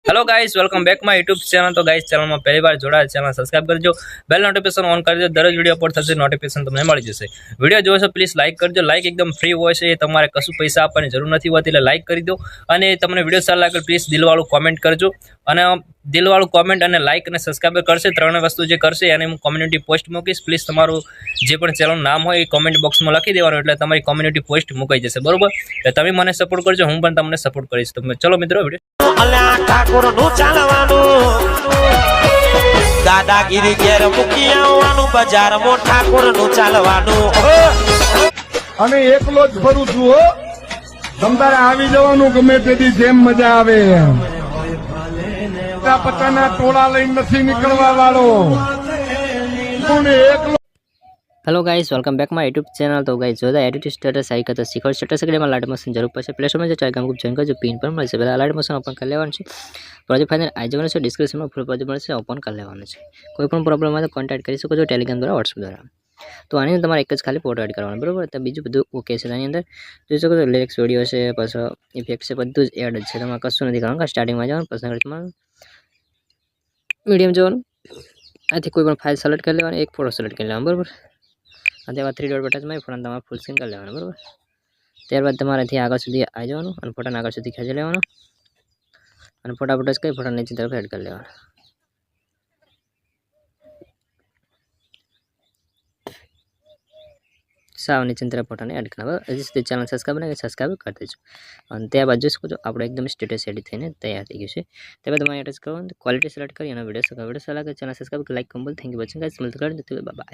Hello guys, welcome back my YouTube channel. तो guys channel में पहली बार जोड़ा चैनल सब्सक्राइब करजो, बेल नोटिफिकेशन ऑन कर दो। दररोज वीडियो अपलोड थશે नोटिफिकेशन તમને મળી જશે। વિડિયો જોવો છો પ્લીઝ લાઈક કરજો। લાઈક એકદમ ફ્રી હોય છે, તમારે કશું પૈસા આપવાની જરૂર નથી હોતી, એટલે લાઈક કરી દો। અને તમને વિડિયો સારો લાગે પ્લીઝ દિલવાળું કોમેન્ટ કરજો। અને દિલવાળું કોમેન્ટ અને લાઈક અને સબસ્ક્રાઇબ કરશે, ત્રણ વસ્તુ જે કરશે એને હું કોમ્યુનિટી પોસ્ટ મૂકીશ। પ્લીઝ તમારું જે પણ ચેનલનું નામ હોય એ કોમેન્ટ બોક્સમાં લખી દેવાનું, એટલે તમારી કોમ્યુનિટી પોસ્ટ મુકાઈ જશે, બરોબર? એટલે તમે મને સપોર્ટ કરજો, હું પણ તમને સપોર્ટ કરીશ। તો ચલો મિત્રો, વિડિયો ઠાકોર નું ચાલવાનું દાદાગીરી ઘેર મૂકી આવવાનું, બજારમાં ઠાકોર નું ચાલવાનું। અને એકલો જ ફરું છું હો, તમારે આવી જવાનું ગમે તેથી જેમ મજા આવે એમ। પતાના ટોળા લઈને નથી નીકળવા વાળો, હું એકલો। Hello guys, welcome back my YouTube channel. तो गाइस जो एडिट स्टेटस आई तो सीखो स्टेटस के लाइट मशीन जरूर पड़े। प्ले स्टोर में जो गाम जॉइन कर पिन पर मिलશે। पहला लाइट मशीन ओपन कर लेવાનું છે। પ્રોજેક્ટ ફાઇનલ આવી જવાનું છે। ડિસ્ક્રિપ્શનમાં ફૂલ પ્રોજેક્ટ મળશે, ઓપન કરી લેવાનું છે। કોઈ પણ પ્રોબ્લેમ હોય તો કોન્ટેક્ટ કરી શકો છો ટેલિગ્રામ દ્વારા, વોટ્સએપ દ્વારા। તો આની અંદર તમારે એક જ ખાલી ફોટો એડ કરવાનો, બરાબર? તો બીજું બધું ઓકે છે। આની અંદર જોઈ શકો છો લિરિક્સ વિડીયો છે, પછી ઇફેક્ટ છે, બધું જ એડ જ છે। તમારે કશું નથી કરવાનું। સ્ટાર્ટિંગમાં જવાનું, પર્સનલ મીડિયમ જવાનું, આથી કોઈ પણ ફાઇલ સિલેક્ટ કરી લેવાની, એક ફોટો સિલેક્ટ કરી લેવાનો, બરાબર? ત્યારબાદ 3 ડોટ બટન માં ફોટાને તમારે ફૂલ સ્ક્રીન કરી લેવાનું, બરાબર? ત્યારબાદ તમારેથી આગળ સુધી આવી જવાનું અને ફોટાને આગળ સુધી ખેંચી લેવાનો અને ફોટા ટચ કરી ફોટા નીચે તરફ એડ કરી લેવાનો। સાવ નીચે તરફ ફોટાને એડ કરવા। હજી સુધી ચેનલ સબસ્ક્રાઇબ કરી દેજો। અને ત્યારબાદ જોઈ શકો છો આપણે એકદમ સ્ટેટસ એડિટ થઈને તૈયાર થઈ ગયું છે। ત્યારબાદ તમારે એડ કરવાનું, ક્વોલિટી સિલેક્ટ કરી અને વિડીયો સારા લાગે channel subscribe, like, comment, thank you watching guys. મળતા બાય બાય।